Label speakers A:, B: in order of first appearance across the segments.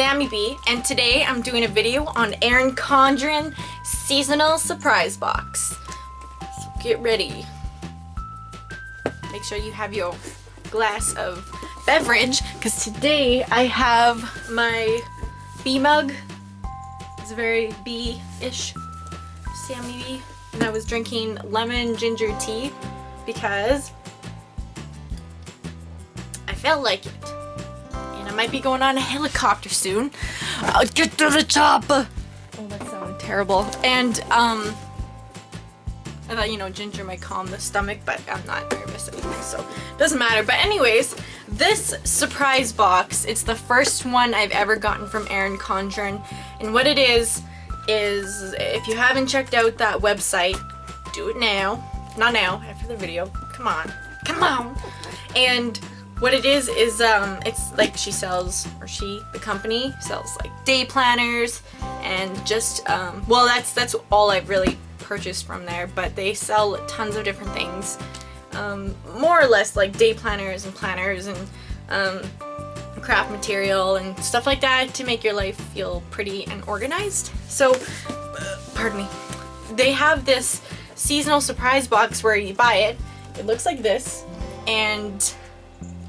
A: Sammy B, and today I'm doing a video on Erin Condren seasonal surprise box. So get ready. Make sure you have your glass of beverage, because today I have my bee mug. It's very bee-ish, Sammy B, and I was drinking lemon ginger tea because I felt like it. I might be going on a helicopter soon. I'll get to the top. Oh, that sounded terrible. And I thought, you know, ginger might calm the stomach, but I'm not nervous anymore, so it doesn't matter. But anyways, this surprise box, it's the first one I've ever gotten from Erin Condren. And what it is if you haven't checked out that website, do it now. Not now, after the video. Come on. Come on. And what it is it's like the company sells like day planners and just, well, that's all I've really purchased from there, but they sell tons of different things, more or less like day planners and craft material and stuff like that to make your life feel pretty and organized. So, pardon me. They have this seasonal surprise box where you buy it. It looks like this, and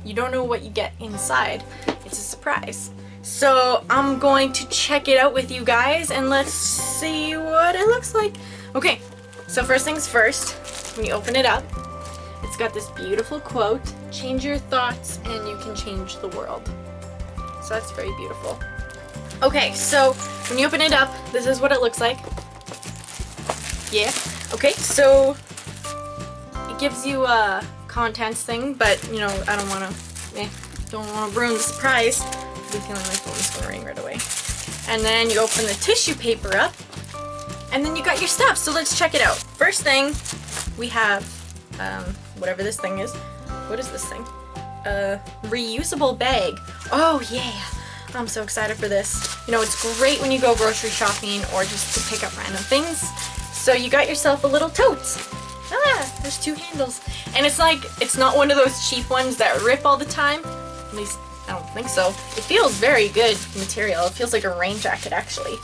A: you don't know what you get inside. It's a surprise. So I'm going to check it out with you guys and let's see what it looks like. Okay, so first things first, when you open it up, it's got this beautiful quote, "Change your thoughts and you can change the world." So that's very beautiful. Okay, so when you open it up, this is what it looks like. Yeah, okay, so it gives you a contents thing, but you know, I don't want to ruin the surprise. I feel like my phone's going to ring right away. And then you open the tissue paper up, and then you got your stuff. So let's check it out. First thing, we have whatever this thing is. What is this thing? Reusable bag. Oh yeah, I'm so excited for this. You know, it's great when you go grocery shopping or just to pick up random things. So you got yourself a little tote. Ah, there's two handles. And it's like, it's not one of those cheap ones that rip all the time. At least, I don't think so. It feels very good material. It feels like a rain jacket, actually.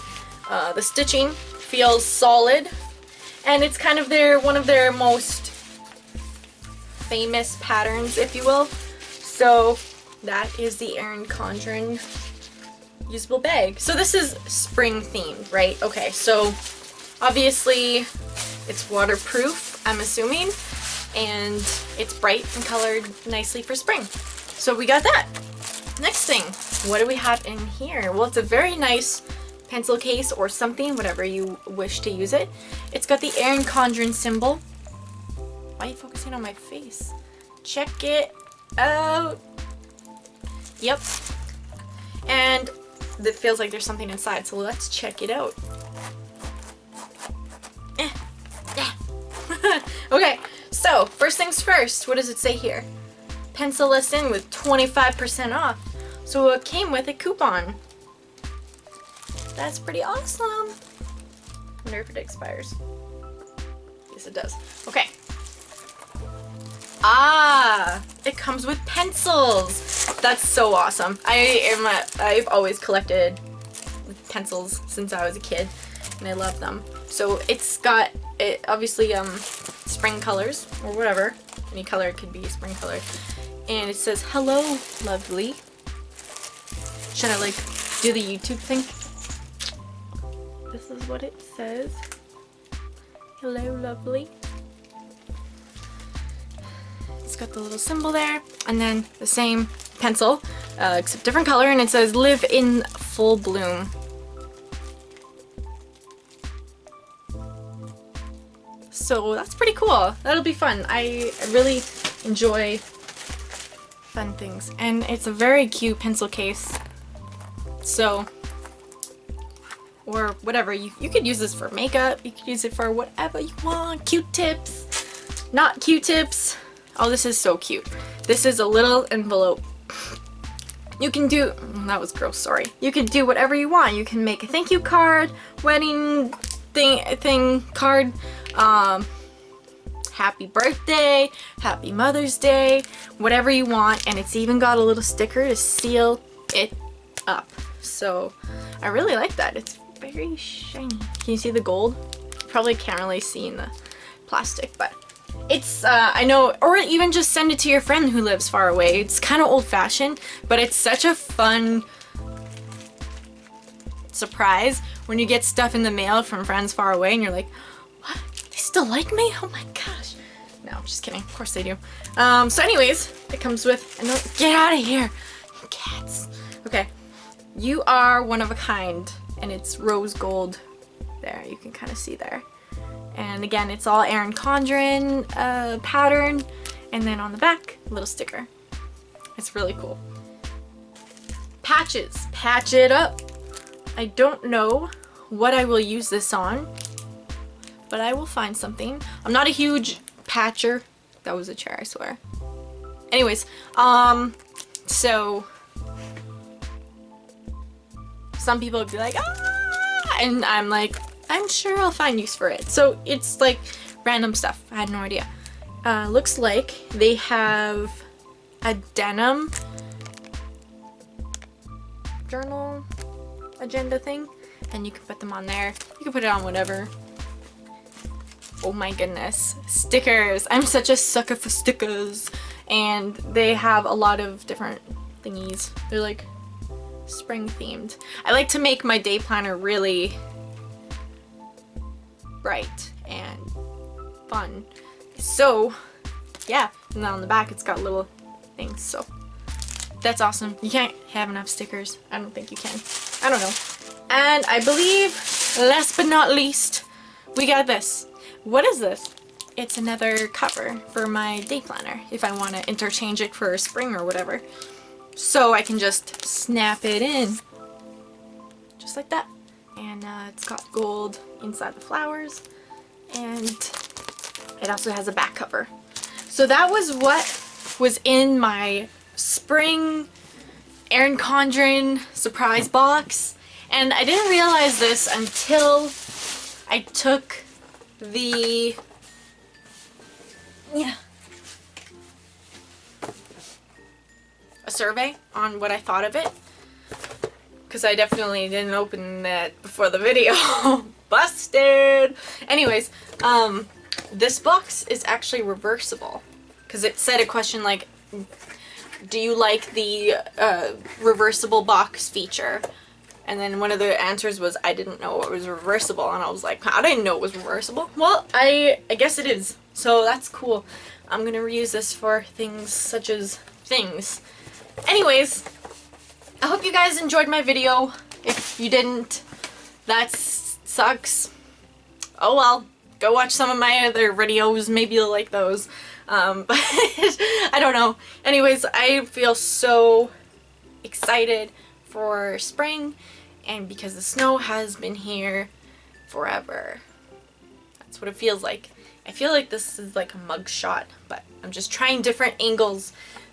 A: The stitching feels solid. And it's kind of one of their most famous patterns, if you will. So, that is the Erin Condren usable bag. So this is spring themed, right? Okay, so obviously it's waterproof, I'm assuming, and it's bright and colored nicely for spring. So we got that. Next thing, what do we have in here? Well, it's a very nice pencil case or something, whatever you wish to use it. It's got the Erin Condren symbol. Why are you focusing on my face? Check it out. Yep. And it feels like there's something inside, so let's check it out. Okay, so first things first, what does it say here? Pencil us in with 25% off. So it came with a coupon. That's pretty awesome. Wonder if it expires. Yes, it does. Okay. Ah, it comes with pencils. That's so awesome. I've always collected pencils since I was a kid, and I love them. So it's got obviously spring colors or whatever. Any color could be spring color. And it says, "Hello, lovely." Should I like do the YouTube thing? This is what it says. "Hello, lovely." It's got the little symbol there, and then the same pencil, except different color, and it says, "Live in full bloom." So that's pretty cool. That'll be fun. I really enjoy fun things. And it's a very cute pencil case. So, or whatever. You could use this for makeup. You could use it for whatever you want. Q-tips. Not Q-tips. Oh, this is so cute. This is a little envelope. You can do, that was gross, sorry. You can do whatever you want. You can make a thank you card, wedding thing card, happy birthday, happy Mother's Day, whatever you want, and it's even got a little sticker to seal it up. So I really like that. It's very shiny. Can you see the gold? You probably can't really see in the plastic, but it's, I know, or even just send it to your friend who lives far away. It's kind of old-fashioned, but it's such a fun surprise when you get stuff in the mail from friends far away and you're like, what? They still like me? Oh my gosh. No, I'm just kidding. Of course they do. So anyways, it comes with, get out of here, cats. Okay, you are one of a kind, and it's rose gold. There, you can kind of see there. And again, it's all Erin Condren pattern, and then on the back, a little sticker. It's really cool. Patches, patch it up. I don't know what I will use this on, but I will find something. I'm not a huge patcher. That was a chair, I swear. Anyways, so some people would be like, ah, and I'm like, I'm sure I'll find use for it. So it's like random stuff. I had no idea. Looks like they have a denim journal agenda thing, and you can put them on there. You can put it on whatever. Oh my goodness. Stickers. I'm such a sucker for stickers. And they have a lot of different thingies. They're like spring themed. I like to make my day planner really bright and fun. So yeah, and then on the back it's got little things. So that's awesome. You can't have enough stickers. I don't think you can. I don't know. And I believe, last but not least, we got this. What is this? It's another cover for my day planner if I want to interchange it for spring or whatever. So I can just snap it in. Just like that. And it's got gold inside the flowers. And it also has a back cover. So that was what was in my spring Erin Condren surprise box. And I didn't realize this until I took a survey on what I thought of it, because I definitely didn't open that before the video. Busted! Anyways, this box is actually reversible, because it said a question like, do you like the reversible box feature? And then one of the answers was, I didn't know it was reversible. And I was like, I didn't know it was reversible. Well, I guess it is. So that's cool. I'm going to reuse this for things such as things. Anyways, I hope you guys enjoyed my video. If you didn't, that sucks. Oh well. Go watch some of my other videos. Maybe you'll like those. But I don't know. Anyways, I feel so excited for spring, and because the snow has been here forever. That's what it feels like. I feel like this is like a mug shot, but I'm just trying different angles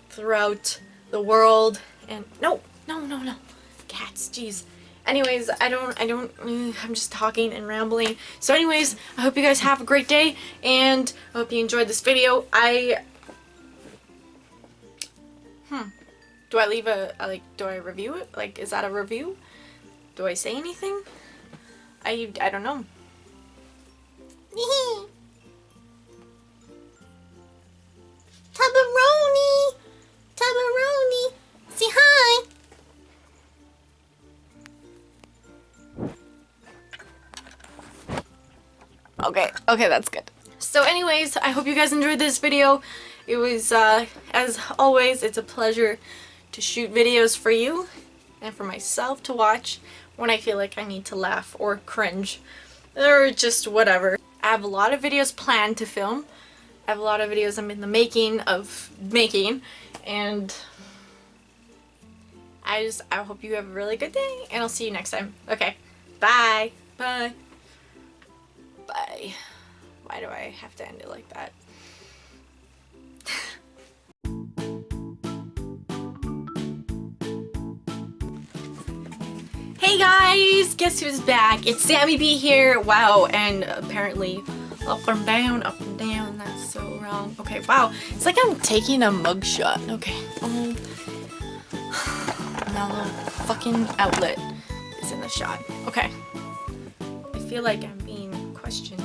A: throughout the world. And no, cats, jeez. Anyways, I'm just talking and rambling. So anyways, I hope you guys have a great day, and I hope you enjoyed this video. Do I leave do I review it? Like, is that a review? Do I say anything? I don't know. Tabaroni, say hi. Okay, that's good. So anyways, I hope you guys enjoyed this video. It was, as always, it's a pleasure to shoot videos for you and for myself to watch when I feel like I need to laugh or cringe or just whatever. I have a lot of videos planned to film. I have a lot of videos I'm in the making of making, and I hope you have a really good day, and I'll see you next time. Okay, bye. Bye. Bye. Why do I have to end it like that? Hey guys! Guess who's back? It's Sammy B here. Wow, and apparently up and down, that's so wrong. Okay, wow. It's like I'm taking a mugshot. Okay. Now the fucking outlet. is in the shot. Okay. I feel like I'm being questioned.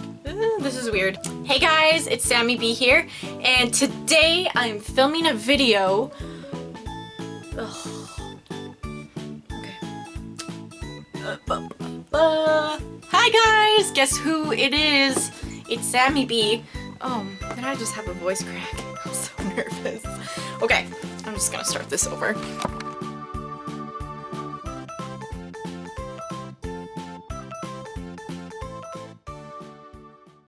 A: This is weird. Hey guys, it's Sammy B here, and today I'm filming a video. Ugh. Okay. Hi guys! Guess who it is? It's Sammy B. Oh, did I just have a voice crack? I'm so nervous. Okay, I'm just gonna start this over.